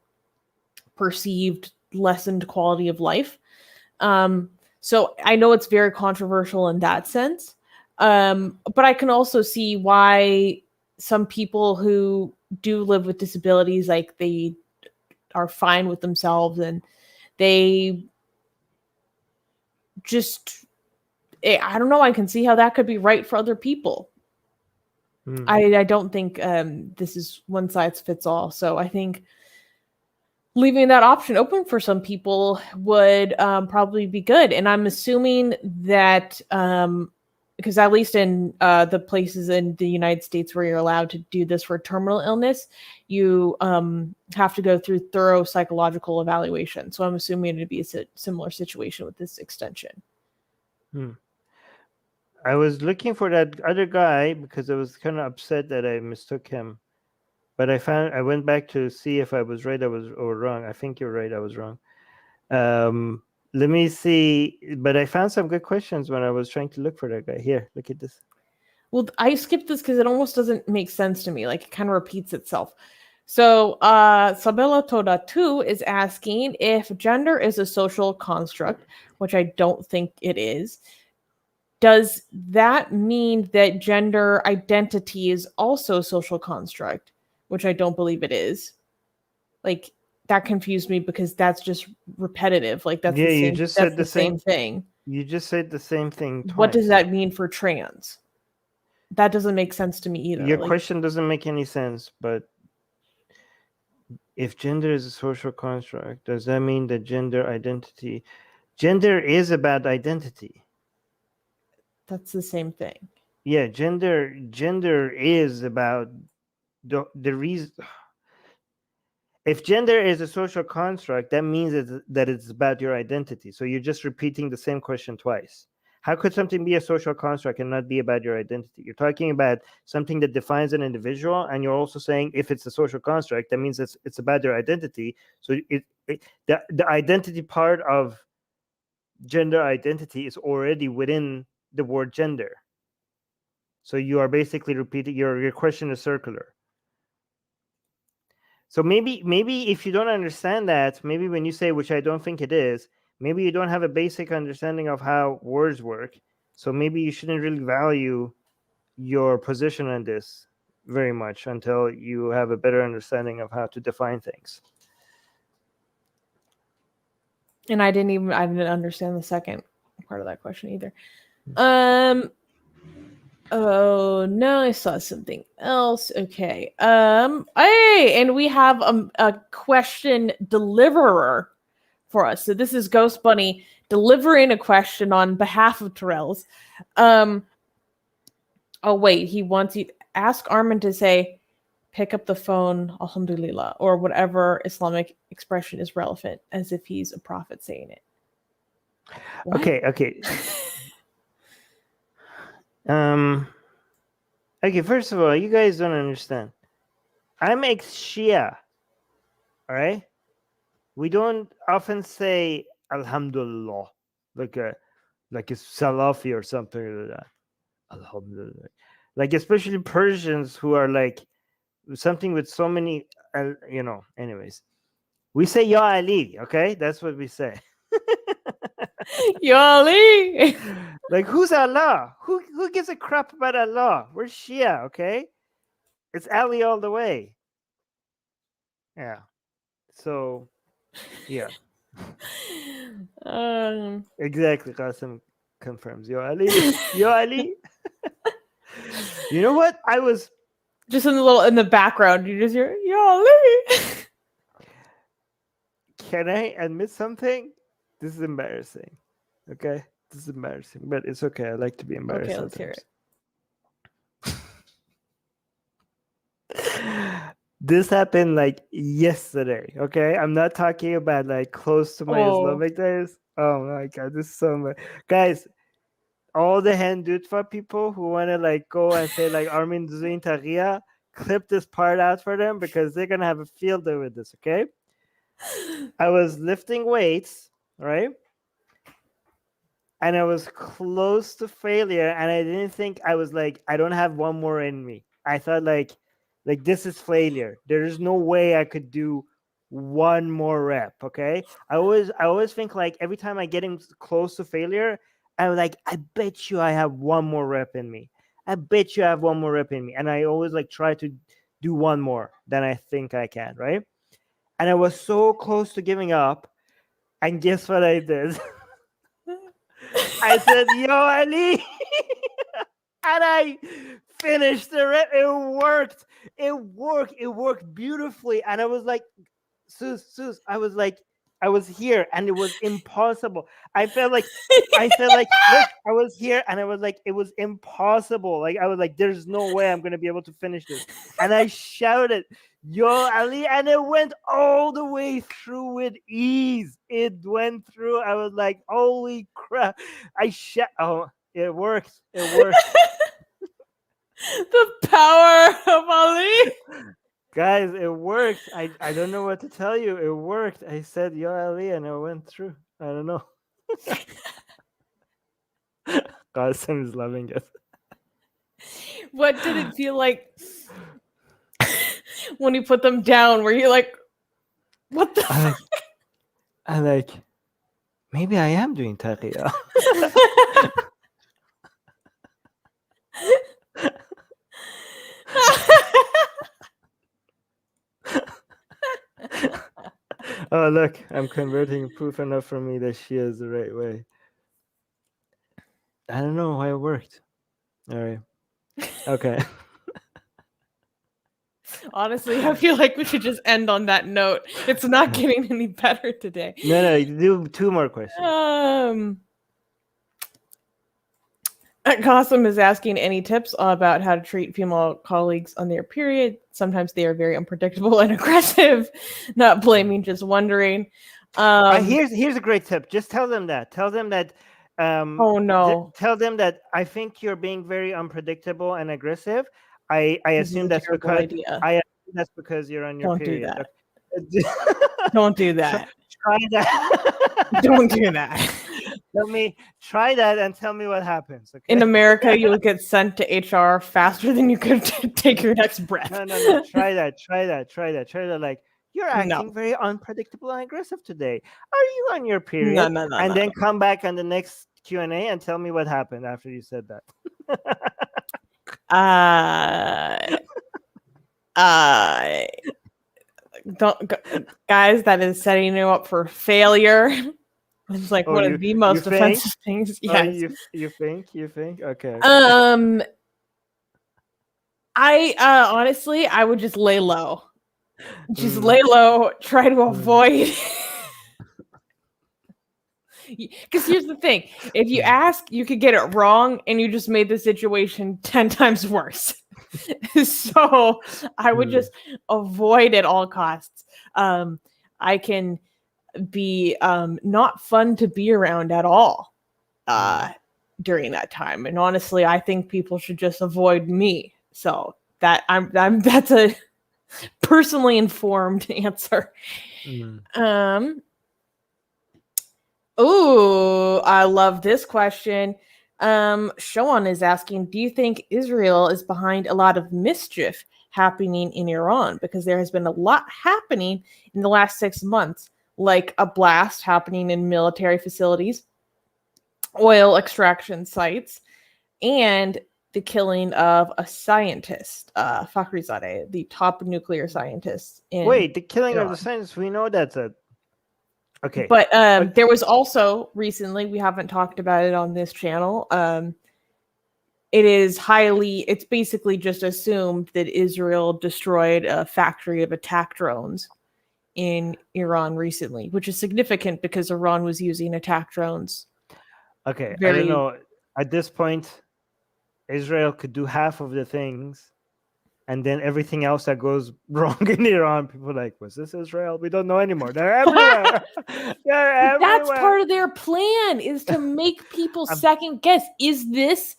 perceived lessened quality of life. So I know it's very controversial in that sense, but I can also see why some people who do live with disabilities, like they are fine with themselves and they just, I don't know, I can see how that could be right for other people. I don't think this is one size fits all. So I think leaving that option open for some people would probably be good. And I'm assuming that because at least in the places in the United States where you're allowed to do this for terminal illness, you have to go through thorough psychological evaluation. So I'm assuming it'd be a similar situation with this extension. I was looking for that other guy because I was kind of upset that I mistook him. But I went back to see if I was right or wrong. I think you're right, I was wrong. Let me see. But I found some good questions when I was trying to look for that guy. Here, look at this. Well, I skipped this because it almost doesn't make sense to me. Like, it kind of repeats itself. So, Sabella Toda 2 is asking if gender is a social construct, which I don't think it is. Does that mean that gender identity is also a social construct, which I don't believe it is? Like, that confused me because that's just repetitive. Like, that's the same thing. You just said the same thing twice. What does that mean for trans? That doesn't make sense to me either. Your question doesn't make any sense, but if gender is a social construct, does that mean that gender is about identity? That's the same thing. Yeah, gender is about the reason. If gender is a social construct, that means that it's about your identity. So you're just repeating the same question twice. How could something be a social construct and not be about your identity? You're talking about something that defines an individual, and you're also saying if it's a social construct, that means it's about their identity. So the identity part of gender identity is already within the word gender. So you are basically repeating, your question is circular. So maybe if you don't understand that, maybe when you say, which I don't think it is, maybe you don't have a basic understanding of how words work. So maybe you shouldn't really value your position on this very much until you have a better understanding of how to define things. And I didn't understand the second part of that question either. Oh no, I saw something else. Okay. Hey, and we have a question deliverer for us. So this is Ghost Bunny delivering a question on behalf of Terrell's. Oh wait, he wants you to ask Armin to say, pick up the phone, alhamdulillah, or whatever Islamic expression is relevant, as if he's a prophet saying it. What? Okay. Okay, first of all, you guys don't understand. I'm ex-Shia. All right? We don't often say alhamdulillah like a Salafi or something like that. Alhamdulillah. Like especially Persians who are like something with so many anyways. We say Ya Ali, okay? That's what we say. Ya Ali. Like, who's Allah? Who gives a crap about Allah? We're Shia, okay? It's Ali all the way. Yeah. So, yeah. Exactly. Qasim confirms. Yo Ali. Yo Ali. You know what? I was just in the background. You just hear Yo Ali. Can I admit something? This is embarrassing. Okay? This is embarrassing, but it's okay. I like to be embarrassed. Okay, let's hear it. This happened like yesterday. Okay, I'm not talking about like close to my Islamic days. Oh my god, this is so much, guys. All the Handutva people who want to like go and say like Armin Susanna, clip this part out for them because they're gonna have a field day with this. Okay, I was lifting weights, right? And I was close to failure, and I didn't think I was like, I don't have one more in me. I thought like this is failure. There is no way I could do one more rep. Okay. I always think like every time I get close to failure, I'm like, I bet you I have one more rep in me. I bet you I have one more rep in me. And I always like try to do one more than I think I can. Right. And I was so close to giving up. And guess what I did? I said, Yo Ali. And I finished the rep. It worked. It worked beautifully. And I was like, Sus, I was like, I was here and it was impossible. I felt like, look, I was here and I was like, it was impossible. Like, I was like, there's no way I'm going to be able to finish this. And I shouted, Yo Ali, and it went all the way through with ease. It went through. I was like, holy crap. Oh, it worked. It worked. The power of Ali. Guys, it worked. I don't know what to tell you. It worked. I said Yo Ali and it went through. I don't know. Qasim is loving it. What did it feel like when you put them down? Were you like, what the fuck? I like, maybe I am doing taqiyya. Oh, look, I'm converting proof enough for me that Shia is the right way. I don't know why it worked. All right. Okay. Honestly, I feel like we should just end on that note. It's not getting any better today. No, do two more questions. Qasim is asking any tips about how to treat female colleagues on their period. Sometimes they are very unpredictable and aggressive. Not blaming, just wondering. Here's a great tip. Just tell them that. Tell them that. Oh no! Tell them that I think you're being very unpredictable and aggressive. I assume that's because that's because you're on your period. Don't do that. Don't do that. Try that. Don't do that. Let me try that and tell me what happens. Okay? In America, you will get sent to HR faster than you could take your next breath. No. Try that. Like, You're No. acting very unpredictable and aggressive today. Are you on your period? No. And then come back on the next Q&A and tell me what happened after you said that. Don't, guys, that is setting you up for failure. It's like one of the most offensive things. Yes. You think? Okay. I honestly, I would just lay low. Just lay low, try to avoid. Because here's the thing. If you ask, you could get it wrong and you just made the situation 10 times worse. So I would just avoid at all costs. I can be not fun to be around at all during that time. And honestly, I think people should just avoid me. So that that's a personally informed answer. Oh, I love this question. Shoan is asking, do you think Israel is behind a lot of mischief happening in Iran? Because there has been a lot happening in the last 6 months, like a blast happening in military facilities, oil extraction sites, and the killing of a scientist, Fakhrizadeh, the top nuclear scientist. Wait, the killing Iran. of the scientist, we know that's a... Okay. But there was also recently, we haven't talked about it on this channel. It's basically just assumed that Israel destroyed a factory of attack drones in Iran recently, which is significant because Iran was using attack drones. Okay, I don't know. At this point, Israel could do half of the things, and then everything else that goes wrong in Iran, people are like, was this Israel? We don't know anymore. They're everywhere. They're everywhere. That's part of their plan, is to make people second guess. Is this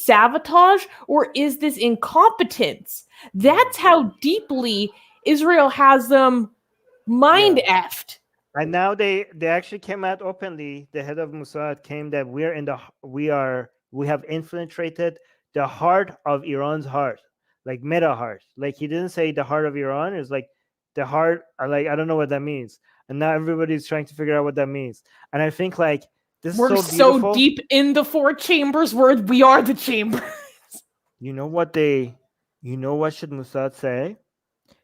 sabotage or is this incompetence? That's how deeply Israel has them mind-effed. And now they actually came out openly. The head of Mossad came that we have infiltrated the heart of Iran's heart, like meta heart. Like he didn't say the heart of Iran. It's like the heart. Like I don't know what that means. And now everybody's trying to figure out what that means. And I think like we're so deep in the four chambers where we are the chambers. You know what should Mossad say?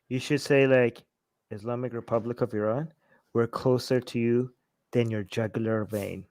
You should say like, Islamic Republic of Iran, we're closer to you than your jugular vein.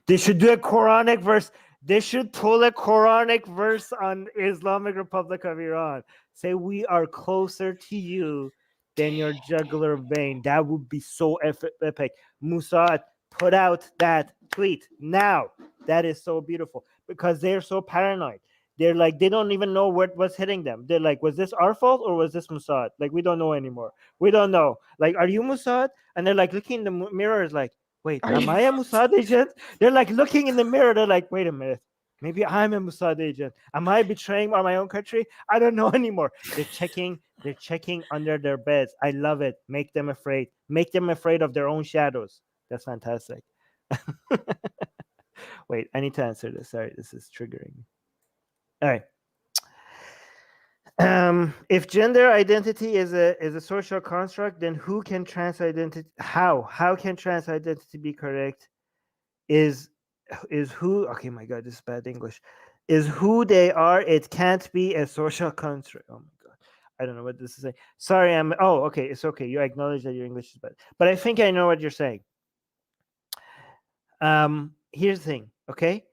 They should do a Quranic verse. They should pull a Quranic verse on Islamic Republic of Iran. Say we are closer to you than your jugular vein. That would be so epic. Mossad, put out that tweet now. That is so beautiful because they're so paranoid. They're like, they don't even know what's hitting them. They're like, was this our fault or was this Mossad? Like, we don't know anymore. We don't know. Like, are you Mossad? And they're like looking in the mirror, is like, wait, am I a Mossad agent? They're like looking in the mirror. They're like, wait a minute. Maybe I'm a Mossad agent. Am I betraying my own country? I don't know anymore. They're checking under their beds. I love it. Make them afraid. Make them afraid of their own shadows. That's fantastic. Wait, I need to answer this. Sorry, this is triggering me. All right. If gender identity is a social construct, then who can trans identity? How can trans identity be correct? Is who? Okay, my God, this is bad English. Is who they are. It can't be a social construct. Oh my God, I don't know what this is saying. Sorry, okay, it's okay. You acknowledge that your English is bad, but I think I know what you're saying. Here's the thing, okay?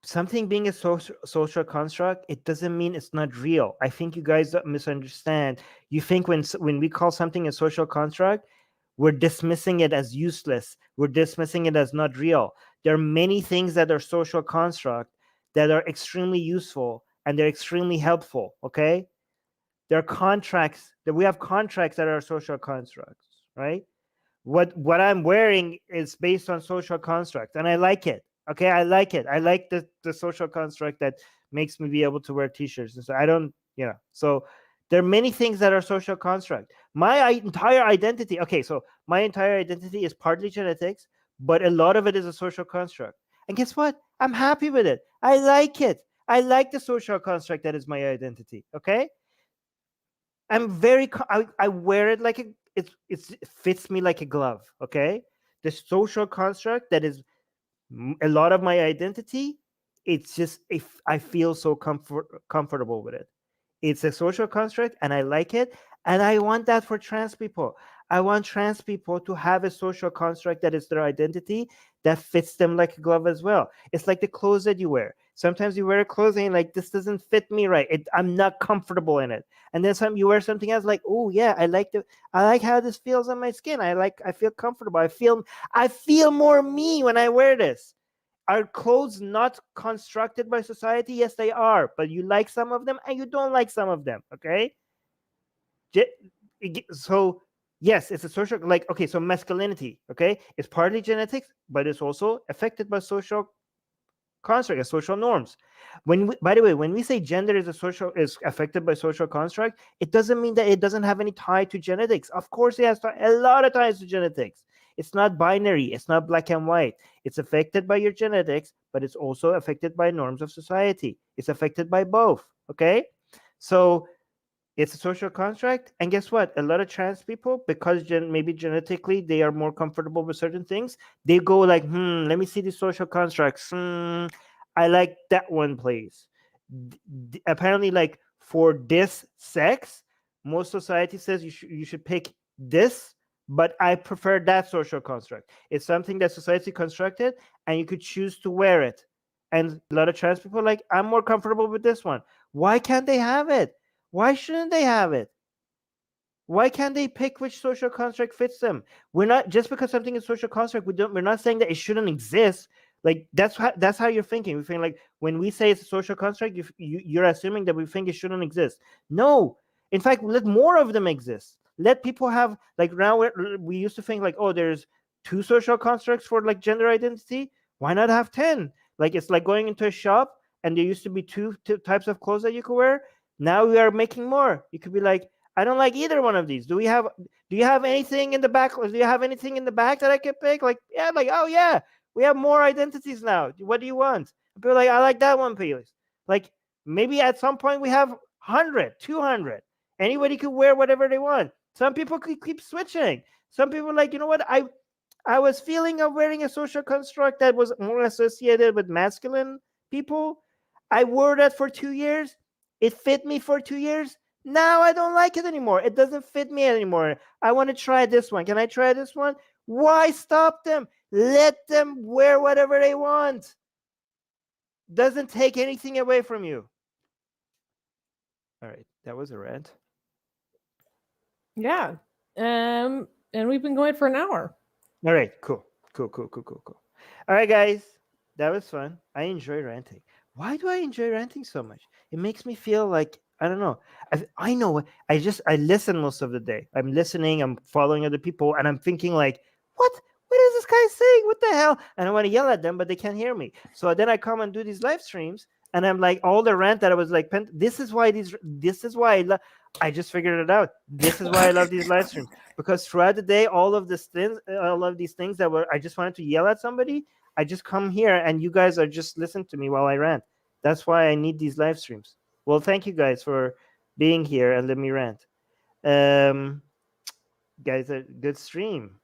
Something being a social construct, it doesn't mean it's not real. I think you guys misunderstand. You think when we call something a social construct, we're dismissing it as useless. We're dismissing it as not real. There are many things that are social construct that are extremely useful and they're extremely helpful, okay? There are contracts that we have contracts that are social constructs, right? What I'm wearing is based on social construct and I like it. Okay, I like it. I like the social construct that makes me be able to wear t-shirts. And so I don't, so there are many things that are social construct. My entire identity, okay, so my entire identity is partly genetics, but a lot of it is a social construct. And guess what? I'm happy with it. I like it. I like the social construct that is my identity, okay? I'm very. I wear it like it fits me like a glove. Okay, the social construct that is a lot of my identity. It's just if I feel so comfortable with it. It's a social construct, and I like it, and I want that for trans people. I want trans people to have a social construct that is their identity that fits them like a glove as well. It's like the clothes that you wear. Sometimes you wear a clothes and you're like, this doesn't fit me right. I'm not comfortable in it. And then you wear something else like, oh yeah, I like how this feels on my skin. I feel comfortable. I feel more me when I wear this. Are clothes not constructed by society? Yes, they are. But you like some of them and you don't like some of them. Okay. So yes, it's a social, like, okay, so masculinity, okay, it's partly genetics, but it's also affected by social construct and social norms. By the way, when we say gender is affected by social construct, it doesn't mean that it doesn't have any tie to genetics. Of course, it has a lot of ties to genetics. It's not binary. It's not black and white. It's affected by your genetics, but it's also affected by norms of society. It's affected by both. Okay, so it's a social construct. And guess what? A lot of trans people, because maybe genetically they are more comfortable with certain things, they go like, let me see the social constructs. I like that one place. Apparently, like for this sex, most society says you should pick this, but I prefer that social construct. It's something that society constructed, and you could choose to wear it. And a lot of trans people are like, I'm more comfortable with this one. Why can't they have it? Why shouldn't they have it? Why can't they pick which social construct fits them? We're not, just because something is social construct, we're not saying that it shouldn't exist. Like that's how you're thinking. We think like when we say it's a social construct, you're assuming that we think it shouldn't exist. No, in fact, let more of them exist. Let people have, like, now we used to think like, oh, there's 2 social constructs for like gender identity. Why not have 10? Like it's like going into a shop and there used to be two types of clothes that you could wear. Now we are making more. You could be like, I don't like either one of these. Do you have anything in the back? Do you have anything in the back that I can pick? Like, yeah, like, oh yeah, we have more identities now. What do you want? People are like, I like that one, please. Like, maybe at some point we have 100, 200. Anybody could wear whatever they want. Some people could keep switching. Some people are like, you know what? I was feeling of wearing a social construct that was more associated with masculine people. I wore that for 2 years. It fit me for 2 years. Now I don't like it anymore. It doesn't fit me anymore. I want to try this one. Can I try this one? Why stop them? Let them wear whatever they want. Doesn't take anything away from you. All right, that was a rant. Yeah. And we've been going for an hour. All right, cool. All right, guys, that was fun. I enjoy ranting. Why do I enjoy ranting so much? It makes me feel like, I don't know. I know. I listen most of the day. I'm listening. I'm following other people, and I'm thinking like, what is this guy saying? What the hell? And I want to yell at them, but they can't hear me. So then I come and do these live streams, and I'm like, all the rant that I was like, this is why I just figured it out. This is why I love these live streams, because throughout the day, all of these things that I just wanted to yell at somebody, I just come here and you guys are just listening to me while I rant. That's why I need these live streams. Well, thank you guys for being here and let me rant. Guys, a good stream.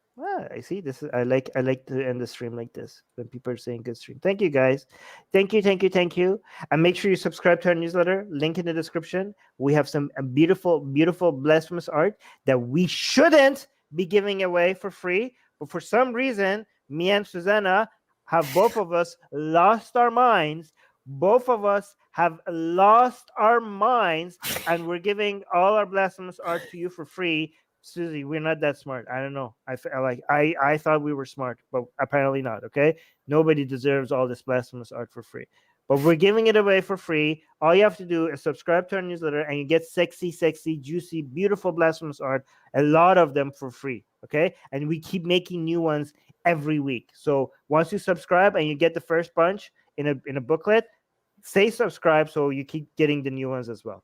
I see this. I like to end the stream like this when people are saying good stream. Thank you guys. Thank you. And make sure you subscribe to our newsletter. Link in the description. We have some beautiful blasphemous art that we shouldn't be giving away for free, but for some reason, me and Susanna have both of us lost our minds. Both of us have lost our minds, and we're giving all our blasphemous art to you for free. Susie, we're not that smart. I don't know. I thought we were smart, but apparently not. Okay, nobody deserves all this blasphemous art for free, but we're giving it away for free. All you have to do is subscribe to our newsletter, and you get sexy, juicy, beautiful blasphemous art. A lot of them for free. Okay, and we keep making new ones every week. So once you subscribe and you get the first bunch in a booklet, say subscribe so you keep getting the new ones as well.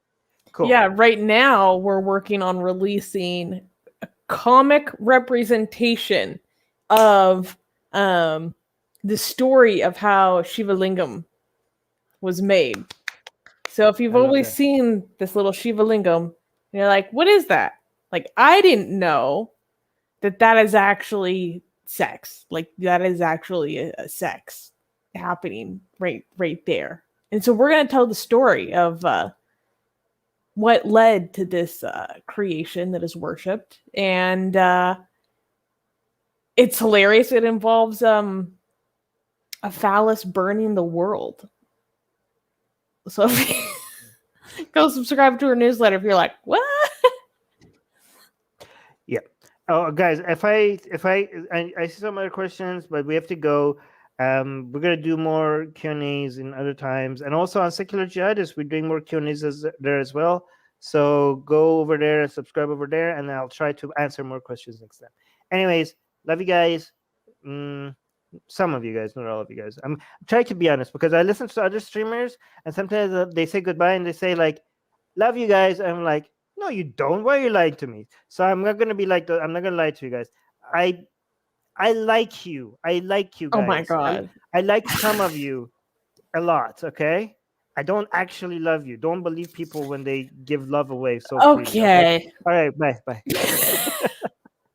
Cool. Yeah, right now we're working on releasing a comic representation of the story of how Shiva Lingam was made. So if you've always seen this little Shiva Lingam, And you're like, what is that? Like, I didn't know that is actually sex. Like, that is actually a sex happening right there. And so we're going to tell the story of what led to this creation that is worshipped. And it's hilarious. It involves a phallus burning the world. So go subscribe to our newsletter if you're like, what? Yeah. Oh, guys, if I see some other questions, but we have to go. We're gonna do more Q&As in other times, and also on Secular Jihadists, we're doing more Q&As there as well. So go over there and subscribe over there, and I'll try to answer more questions next time. Anyways, love you guys. Some of you guys, not all of you guys. I'm trying to be honest because I listen to other streamers, and sometimes they say goodbye and they say like, "Love you guys." I'm like, no, you don't. Why are you lying to me? So I'm not gonna be like I'm not gonna lie to you guys. I like you. I like you guys. Oh my God. I like some of you a lot. Okay. I don't actually love you. Don't believe people when they give love away so freely. Okay. All right. Bye. Bye.